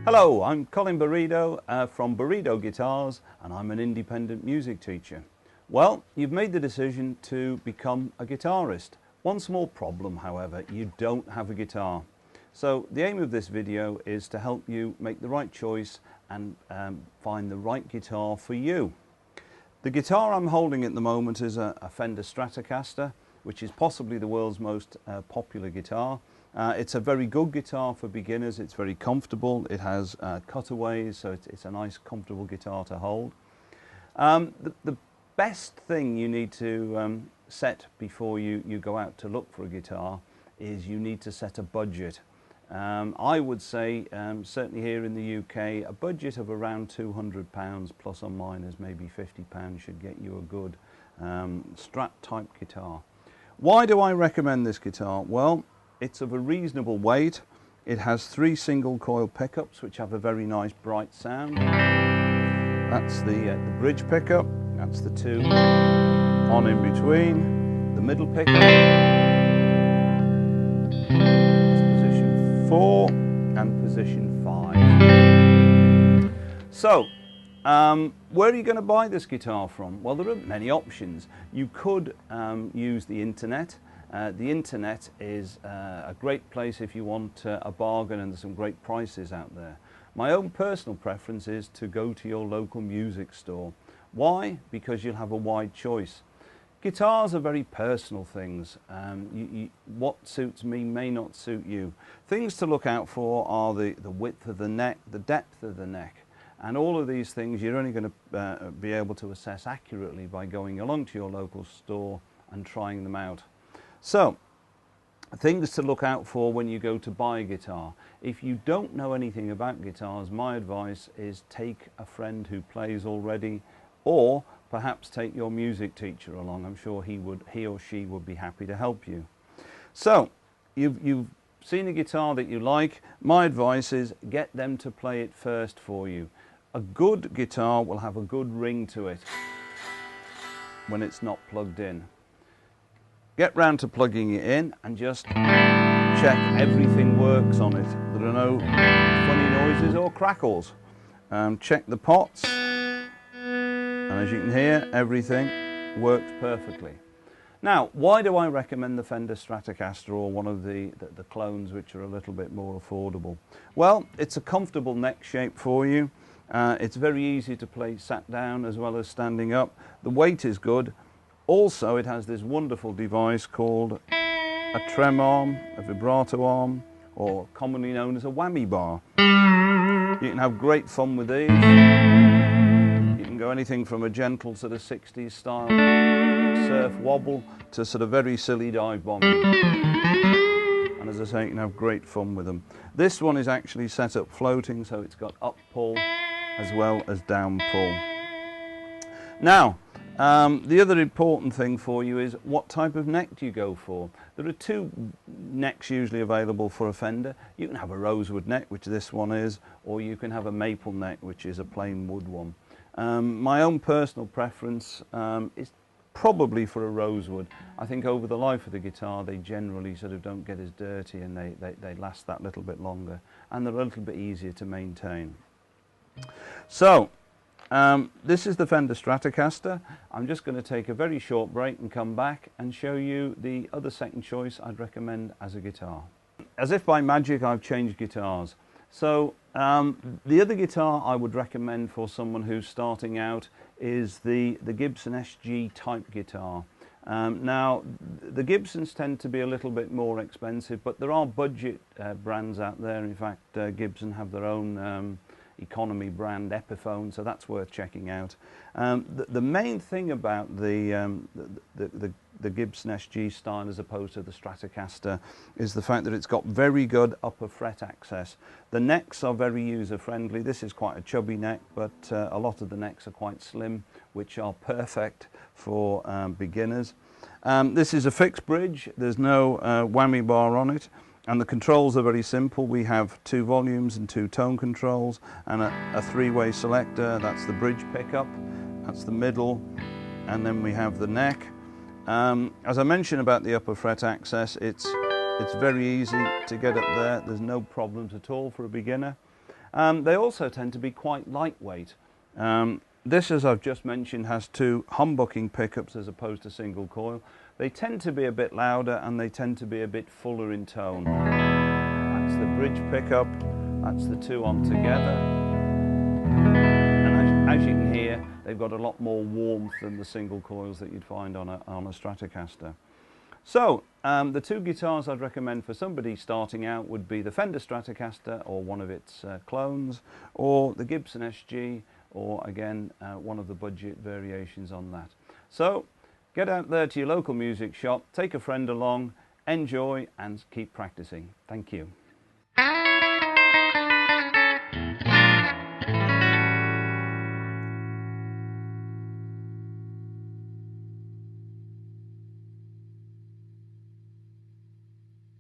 Hello, I'm Colin Burrido from Burrido Guitars, and I'm an independent music teacher. Well, you've made the decision to become a guitarist. One small problem, however, you don't have a guitar. So the aim of this video is to help you make the right choice and find the right guitar for you. The guitar I'm holding at the moment is a Fender Stratocaster, which is possibly the world's most popular guitar. It's a very good guitar for beginners. It's very comfortable. It has cutaways, so it's a nice, comfortable guitar to hold. The best thing you need to set before you go out to look for a guitar is you need to set a budget. I would say, certainly here in the UK, a budget of around £200 plus or minus maybe £50 should get you a good Strat type guitar. Why do I recommend this guitar? Well, it's of a reasonable weight. It has 3 single coil pickups which have a very nice bright sound. That's the bridge pickup, that's the 2 on in between, the middle pickup, that's position 4 and position 5. So, where are you going to buy this guitar from? Well, there aren't many options. You could use the internet. The internet is a great place if you want a bargain, and there's some great prices out there. My own personal preference is to go to your local music store. Why? Because you'll have a wide choice. Guitars are very personal things. What suits me may not suit you. Things to look out for are the width of the neck, the depth of the neck. And all of these things you're only going to be able to assess accurately by going along to your local store and trying them out. So, things to look out for when you go to buy a guitar. If you don't know anything about guitars, my advice is take a friend who plays already, or perhaps take your music teacher along. I'm sure he or she would be happy to help you. So, you've seen a guitar that you like. My advice is get them to play it first for you. A good guitar will have a good ring to it when it's not plugged in. Get round to plugging it in and just check everything works on it. There are no funny noises or crackles. Check the pots, and as you can hear, everything works perfectly. Now, why do I recommend the Fender Stratocaster or one of the clones which are a little bit more affordable? Well, it's a comfortable neck shape for you. It's very easy to play sat down as well as standing up. The weight is good. Also, it has this wonderful device called a trem arm, a vibrato arm, or commonly known as a whammy bar. You can have great fun with these. You can go anything from a gentle sort of 60s style surf wobble to sort of very silly dive bombing. And as I say, you can have great fun with them. This one is actually set up floating, so it's got up pull as well as down pull. Now, the other important thing for you is what type of neck do you go for? There are 2 necks usually available for a Fender. You can have a rosewood neck, which this one is, or you can have a maple neck, which is a plain wood one. My own personal preference is probably for a rosewood. I think over the life of the guitar they generally sort of don't get as dirty, and they last that little bit longer, and they're a little bit easier to maintain. So, this is the Fender Stratocaster. I'm just going to take a very short break and come back and show you the other second choice I'd recommend as a guitar. As if by magic, I've changed guitars. So the other guitar I would recommend for someone who's starting out is the Gibson SG type guitar. Now, the Gibsons tend to be a little bit more expensive, but there are budget brands out there. In fact, Gibson have their own economy brand, Epiphone, so that's worth checking out. The main thing about the Gibson SG style as opposed to the Stratocaster is the fact that it's got very good upper fret access. The necks are very user friendly. This is quite a chubby neck, but a lot of the necks are quite slim, which are perfect for beginners. This is a fixed bridge. There's no whammy bar on it. And the controls are very simple. We have 2 volumes and 2 tone controls, and a 3-way selector. That's the bridge pickup, that's the middle, and then we have the neck. As I mentioned about the upper fret access, it's very easy to get up there. There's no problems at all for a beginner. They also tend to be quite lightweight. This, as I've just mentioned, has two humbucking pickups as opposed to single coil. They tend to be a bit louder and they tend to be a bit fuller in tone. That's the bridge pickup, that's the two on together. And as you can hear, they've got a lot more warmth than the single coils that you'd find on a Stratocaster. So, the two guitars I'd recommend for somebody starting out would be the Fender Stratocaster or one of its clones, or the Gibson SG, or again one of the budget variations on that. So get out there to your local music shop, take a friend along, enjoy and keep practicing. Thank you.